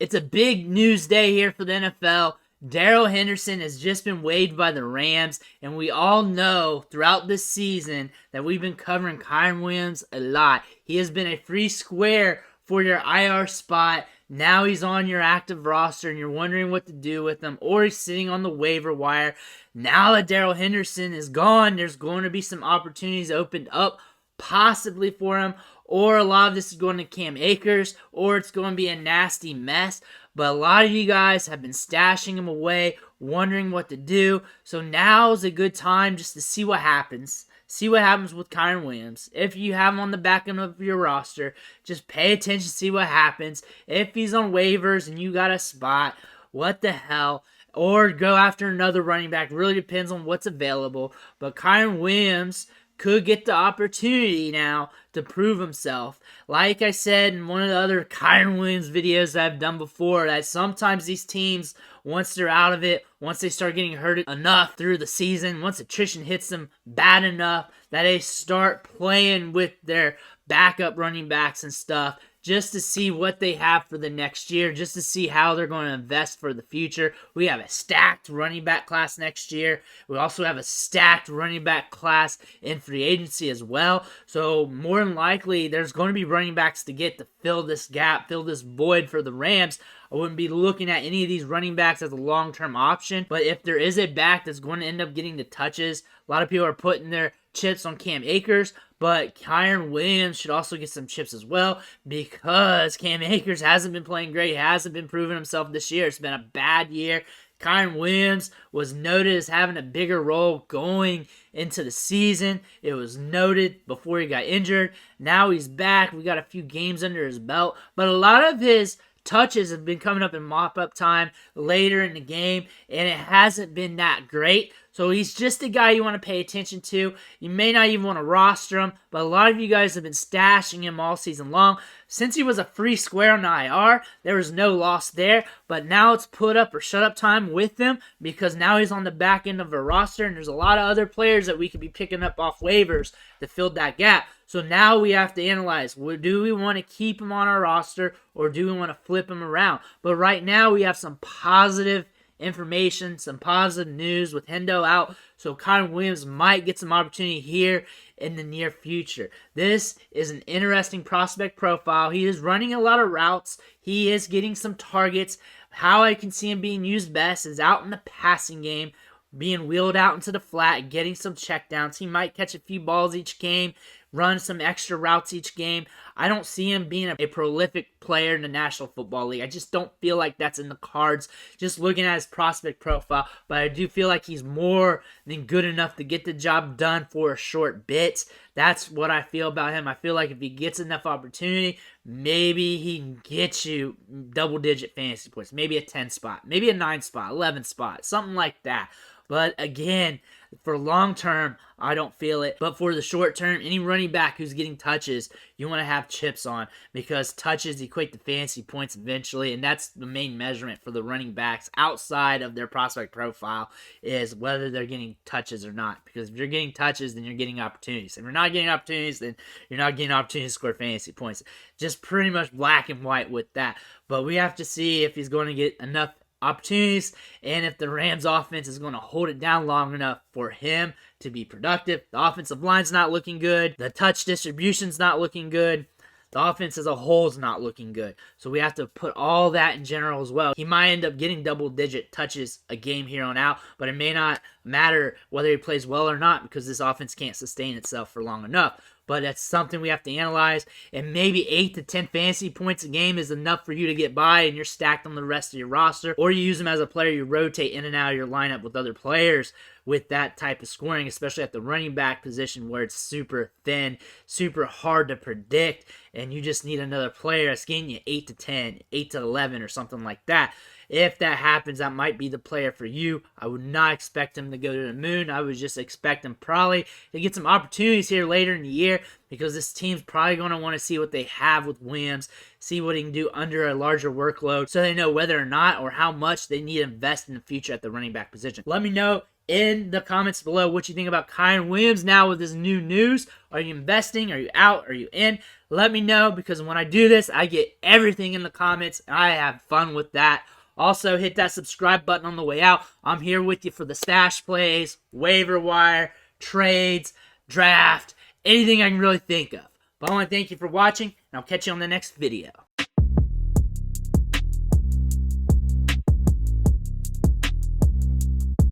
It's a big news day here for the NFL. Daryl Henderson has just been waived by the Rams, and we all know throughout this season that we've been covering Kyren Williams a lot. He has been a free square for your IR spot. Now he's on your active roster, and you're wondering what to do with him, or he's sitting on the waiver wire. Now that Daryl Henderson is gone, there's going to be some opportunities opened up possibly for him, or a lot of this is going to Cam Akers, or it's going to be a nasty mess. But a lot of you guys have been stashing him away, wondering what to do. So now is a good time just to see what happens. See what happens with Kyren Williams. If you have him on the back end of your roster, just pay attention, see what happens. If he's on waivers and you got a spot, what the hell? Or go after another running back. Really depends on what's available. But Kyren Williams could get the opportunity now to prove himself. Like I said in one of the other Kyren Williams videos that I've done before, that sometimes these teams, once they're out of it, once they start getting hurt enough through the season, once attrition hits them bad enough, that they start playing with their backup running backs and stuff, just to see what they have for the next year, just to see how they're going to invest for the future. We have a stacked running back class next year. We also have a stacked running back class in free agency as well. So more than likely, there's going to be running backs to get to fill this gap, fill this void for the Rams. I wouldn't be looking at any of these running backs as a long-term option. But if there is a back that's going to end up getting the touches, a lot of people are putting their chips on Cam Akers, but Kyren Williams should also get some chips as well, because Cam Akers hasn't been playing great. He hasn't been proving himself this year. It's been a bad year. Kyren Williams was noted as having a bigger role going into the season. It was noted before he got injured. Now he's back. We got a few games under his belt, but a lot of his touches have been coming up in mop-up time later in the game, and it hasn't been that great. So he's just a guy you want to pay attention to. You may not even want to roster him, but a lot of you guys have been stashing him all season long. Since he was a free square on the IR, there was no loss there, but now it's put up or shut up time with him, because now he's on the back end of a roster, and there's a lot of other players that we could be picking up off waivers to fill that gap. So now we have to analyze, do we want to keep him on our roster, or do we want to flip him around? But right now we have some positive information, some positive news with Hendo out, so Kyren Williams might get some opportunity here in the near future. This is an interesting prospect profile. He is running a lot of routes. He is getting some targets. How I can see him being used best is out in the passing game, being wheeled out into the flat, getting some checkdowns. He might catch a few balls each game, run some extra routes each game. I don't see him being a prolific player in the National Football League. I just don't feel like that's in the cards, just looking at his prospect profile. But I do feel like he's more than good enough to get the job done for a short bit. That's what I feel about him. I feel like if he gets enough opportunity, maybe he can get you double-digit fantasy points. Maybe a 10 spot, maybe a 9 spot, 11 spot, something like that. But again, for long term, I don't feel it. But for the short term, any running back who's getting touches, you want to have chips on, because touches equate to fantasy points eventually, and that's the main measurement for the running backs outside of their prospect profile, is whether they're getting touches or not. Because if you're getting touches, then you're getting opportunities. If you're not getting opportunities, then you're not getting opportunities to score fantasy points. Just pretty much black and white with that. But we have to see if he's going to get enough opportunities, and if the Rams offense is going to hold it down long enough for him to be productive. The offensive line's not looking good. The touch distribution's not looking good. The offense as a whole is not looking good. So we have to put all that in general as well. He might end up getting double-digit touches a game here on out, but it may not matter whether he plays well or not, because this offense can't sustain itself for long enough. But that's something we have to analyze, and maybe 8 to 10 fantasy points a game is enough for you to get by, and you're stacked on the rest of your roster, or you use him as a player, you rotate in and out of your lineup with other players with that type of scoring, especially at the running back position where it's super thin, super hard to predict, and you just need another player that's getting you 8 to 10, 8 to 11, or something like that. If that happens, that might be the player for you. I would not expect him to go to the moon. I would just expect him probably to get some opportunities here later in the year, because this team's probably going to want to see what they have with Williams, see what he can do under a larger workload so they know whether or not or how much they need to invest in the future at the running back position. Let me know in the comments below what you think about Kyren Williams now with this new news. Are you investing? Are you out? Are you in? Let me know, because when I do this, I get everything in the comments, and I have fun with that. Also, hit that subscribe button on the way out. I'm here with you for the stash plays, waiver wire, trades, draft, anything I can really think of. But I want to thank you for watching, and I'll catch you on the next video.